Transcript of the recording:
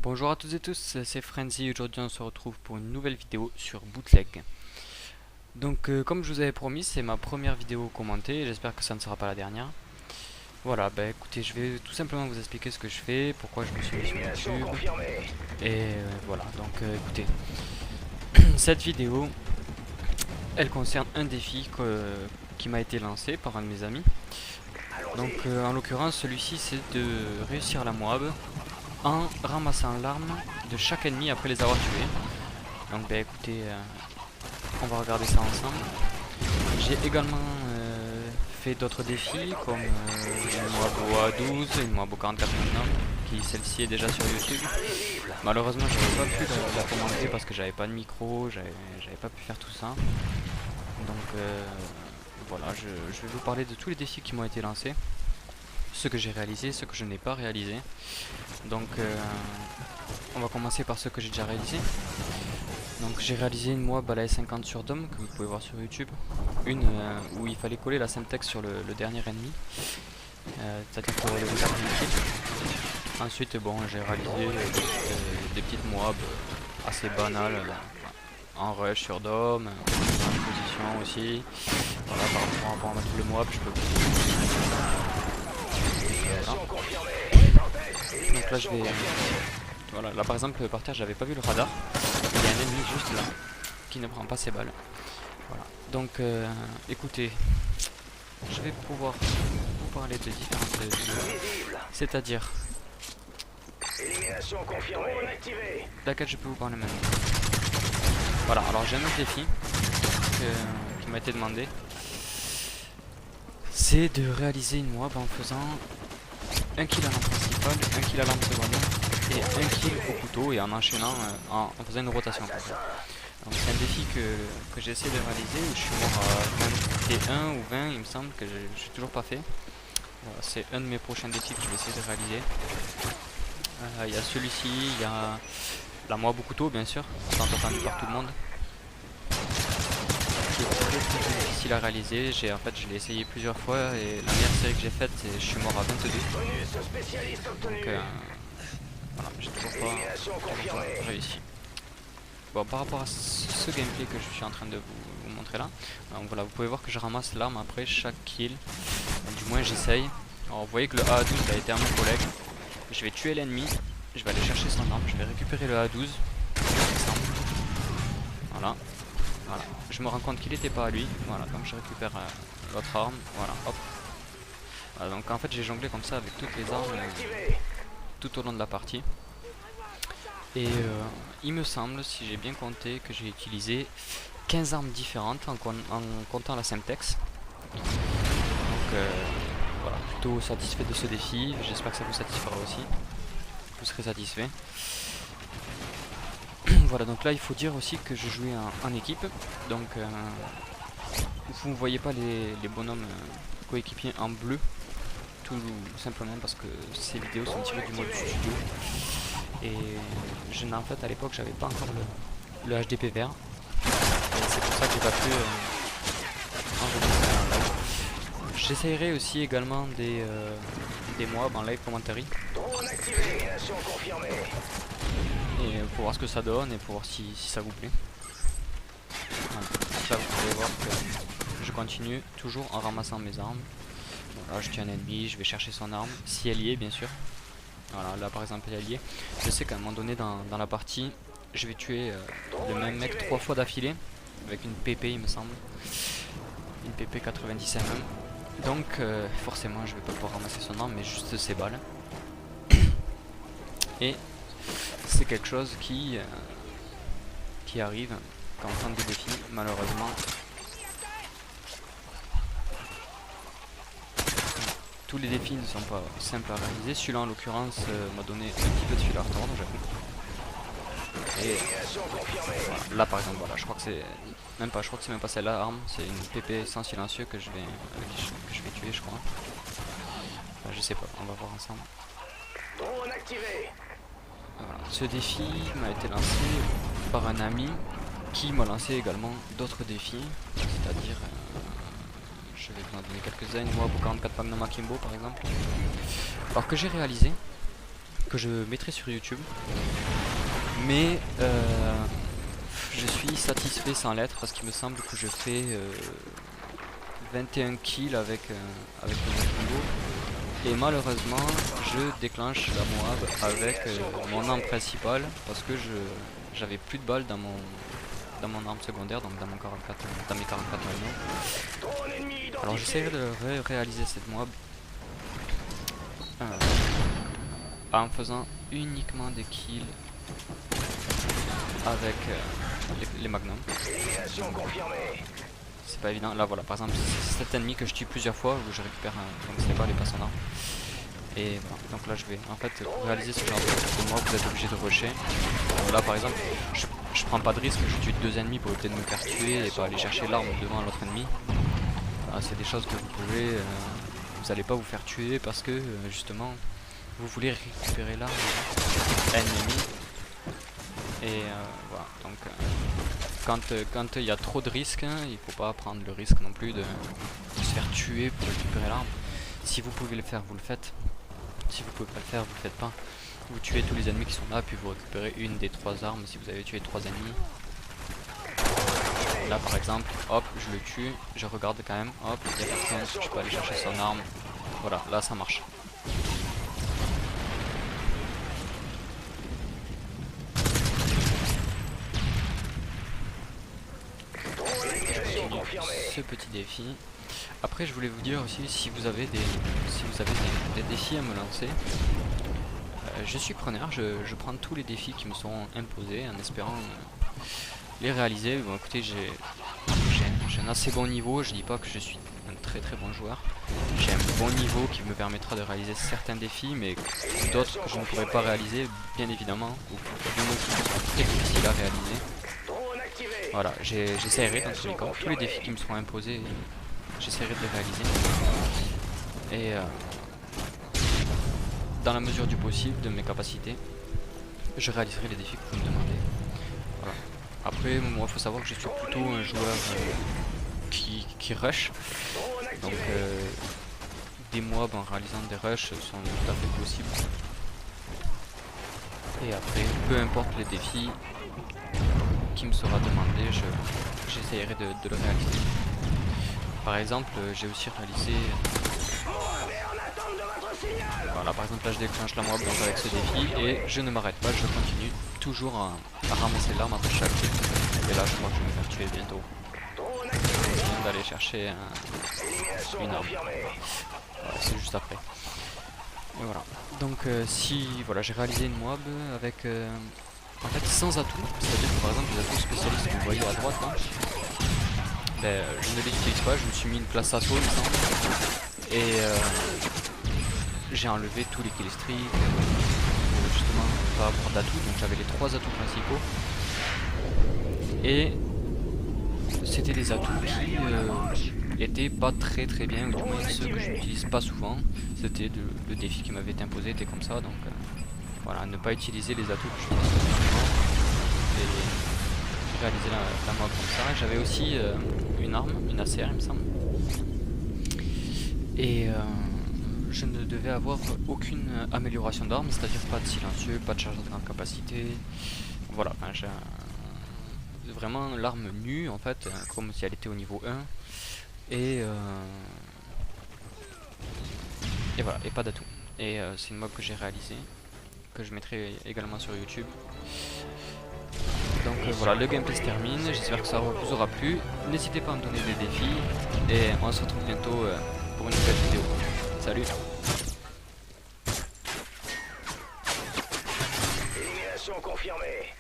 Bonjour à toutes et tous, c'est Frenzy. Aujourd'hui on se retrouve pour une nouvelle vidéo sur Bootleg. Donc comme je vous avais promis, c'est ma première vidéo commentée, j'espère que ça ne sera pas la dernière. Voilà, bah écoutez, je vais tout simplement vous expliquer ce que je fais, pourquoi je me suis mis sur YouTube. Et voilà, donc écoutez, cette vidéo, elle concerne un défi qui m'a été lancé par un de mes amis. Donc en l'occurrence, celui-ci c'est de réussir la Moab en ramassant l'arme de chaque ennemi après les avoir tués. Donc bah écoutez, on va regarder ça ensemble. J'ai également fait d'autres défis comme une Moab au A12, une Moab au 44 maintenant, qui celle-ci est déjà sur YouTube. Malheureusement j'avais pas pu la commenter parce que j'avais pas de micro, j'avais pas pu faire tout ça. Donc voilà, je vais vous parler de tous les défis qui m'ont été lancés, ceux que j'ai réalisés, ceux que je n'ai pas réalisés. Donc on va commencer par ceux que j'ai déjà réalisés. Donc j'ai réalisé une Moab à la S50 sur Dom, que vous pouvez voir sur YouTube. Une où il fallait coller la Semtex sur le dernier ennemi, c'est-à-dire pour les regarder liquide. Ensuite bon, j'ai réalisé des petites Moab assez banales en rush sur Dom, en position aussi. Voilà, par rapport à ma double Moab, je peux... Voilà. Donc là je vais... Voilà, là par exemple par terre j'avais pas vu le radar. Il y a un ennemi juste là qui ne prend pas ses balles. Voilà. Donc écoutez, je vais pouvoir vous parler de différentes vidéos. C'est-à-dire laquelle je peux vous parler maintenant. Voilà, alors j'ai un autre défi qui m'a été demandé. C'est de réaliser une Moab en faisant un kill à l'arme principale, un kill à l'arme secondaire et un kill au couteau et en enchaînant en faisant une rotation. Donc c'est un défi que j'ai essayé de réaliser où je suis mort à 21 ou 20 il me semble que je n'ai toujours pas fait. Voilà, c'est un de mes prochains défis que je vais essayer de réaliser. Il y a celui-ci, il y a la Moab au couteau bien sûr, tant attendu par tout le monde. Qui est très difficile à réaliser, je l'ai essayé plusieurs fois et la meilleure série que j'ai faite je suis mort à 22. Donc voilà, j'ai toujours pas réussi. Bon, par rapport à ce gameplay que je suis en train de vous montrer là, donc voilà, vous pouvez voir que je ramasse l'arme après chaque kill, du moins j'essaye. Alors vous voyez que le A12 a été à mon collègue, je vais tuer l'ennemi, je vais aller chercher son arme, je vais récupérer le A12, voilà, voilà, je me rends compte qu'il n'était pas à lui, voilà, donc je récupère l'autre arme, voilà, hop. Voilà, donc en fait j'ai jonglé comme ça avec toutes les armes tout au long de la partie. Et il me semble, si j'ai bien compté, que j'ai utilisé 15 armes différentes en comptant la Semtex. Donc voilà, plutôt satisfait de ce défi, j'espère que ça vous satisfera aussi. Vous serez satisfait. Voilà, donc là il faut dire aussi que je jouais en équipe. Donc vous ne voyez pas les bonhommes coéquipiers en bleu. Tout simplement parce que ces vidéos sont tirées du mode studio. Et en fait à l'époque j'avais pas encore le HDP vert. Et c'est pour ça que j'ai pas pu enregistrer en live. J'essayerai aussi également des Moab en live commentary. Et pour voir ce que ça donne et pour voir si ça vous plaît. Voilà. Là vous pouvez voir que je continue toujours en ramassant mes armes. Bon, là je tue un ennemi, je vais chercher son arme, si elle y est bien sûr. Voilà, là par exemple elle y est. Je sais qu'à un moment donné dans la partie, je vais tuer le même mec 3 fois d'affilée, avec une PP il me semble. Une PP 90 mm. Donc forcément je vais pas pouvoir ramasser son arme, mais juste ses balles. Et c'est quelque chose qui arrive quand on tente des défis, malheureusement. Tous les défis ne sont pas simples à réaliser. Celui-là en l'occurrence m'a donné un petit peu de fil à retordre, j'avoue. Et voilà. Là par exemple, voilà, je crois que c'est même pas, même pas celle-là arme, c'est une PP sans silencieux que je vais tuer, je crois. Enfin, je sais pas, on va voir ensemble. Voilà. Ce défi m'a été lancé par un ami qui m'a lancé également d'autres défis, c'est-à-dire je vais vous en donner quelques-uns, moi pour 44 Magnum Akimbo par exemple. Alors que j'ai réalisé, que je mettrai sur YouTube. Mais je suis satisfait sans l'être parce qu'il me semble que je fais 21 kills avec le combo. Et malheureusement, je déclenche la Moab avec mon arme principale parce que j'avais plus de balles dans mon arme secondaire, donc dans mes 44 mm. Alors j'essaierai de réaliser cette Moab en faisant uniquement des kills avec les magnums. C'est pas évident. Là voilà, par exemple, c'est cet ennemi que je tue plusieurs fois où je récupère donc c'est pas les passes en arme. Et voilà, donc là je vais en fait pour réaliser ce genre de mob, vous êtes obligé de rusher. Là par exemple, je prends pas de risque, je tue 2 ennemis pour peut-être me faire tuer et pas aller chercher l'arme devant l'autre ennemi. Voilà, c'est des choses que vous pouvez, vous allez pas vous faire tuer parce que justement vous voulez récupérer l'arme ennemi. Et voilà, donc quand il y a trop de risques, il faut pas prendre le risque non plus de se faire tuer pour récupérer l'arme. Si vous pouvez le faire, vous le faites. Si vous pouvez pas le faire, vous le faites pas. Vous tuez tous les ennemis qui sont là, puis vous récupérez une des 3 armes si vous avez tué 3 ennemis. Là par exemple, hop, je le tue, je regarde quand même, hop, il y a personne, je peux aller chercher son arme. Voilà, là ça marche. Ce petit défi. Après je voulais vous dire aussi si vous avez des défis à me lancer, je suis preneur, je prends tous les défis qui me sont imposés en espérant les réaliser. Bon écoutez, j'ai un assez bon niveau, je dis pas que je suis un très bon joueur, j'ai un bon niveau qui me permettra de réaliser certains défis, mais d'autres que je ne pourrais pas réaliser bien évidemment, ou du moins qui sont très difficiles à réaliser. Voilà, j'essaierai dans tous les cas, tous les défis qui me seront imposés, j'essaierai de les réaliser. Et dans la mesure du possible, de mes capacités, je réaliserai les défis que vous me demandez. Voilà. Après, moi, il faut savoir que je suis plutôt un joueur qui rush. Donc, des mobs en réalisant des rushs sont tout à fait possibles. Et après, peu importe les défis qui me sera demandé, j'essaierai de le réaliser. Par exemple, j'ai aussi réalisé... Voilà, par exemple là je déclenche la Moab avec ce défi et je ne m'arrête pas, je continue toujours à ramasser l'arme après chaque kill. Et là je crois que je vais me faire tuer bientôt. Je viens d'aller chercher une arme. Voilà, c'est juste après. Et voilà. Donc si voilà, j'ai réalisé une Moab avec en fait sans atout, c'est-à-dire que par exemple les atouts spécialistes que vous voyez à droite là, ben, je ne les utilise pas, je me suis mis une classe assaut il me semble. Et j'ai enlevé tous les killstreaks pour justement pas avoir d'atouts, donc j'avais les 3 atouts principaux. Et c'était des atouts qui étaient pas très bien, ou du moins ceux que je n'utilise pas souvent. C'était le défi qui m'avait été imposé était comme ça, donc voilà, ne pas utiliser les atouts que je n'utilise pas souvent. Et réaliser la Moab comme ça. J'avais aussi une arme, une ACR il me semble. Et je ne devais avoir aucune amélioration d'arme, c'est-à-dire pas de silencieux, pas de charge de grande capacité. Voilà, enfin, j'ai vraiment l'arme nue en fait, comme si elle était au niveau 1. Et voilà, et pas d'atout. Et c'est une mob que j'ai réalisée, que je mettrai également sur YouTube. Donc voilà, le gameplay se termine, j'espère que ça vous aura plu. N'hésitez pas à me donner des défis, et on se retrouve bientôt pour une nouvelle vidéo. Salut! Élimination confirmée.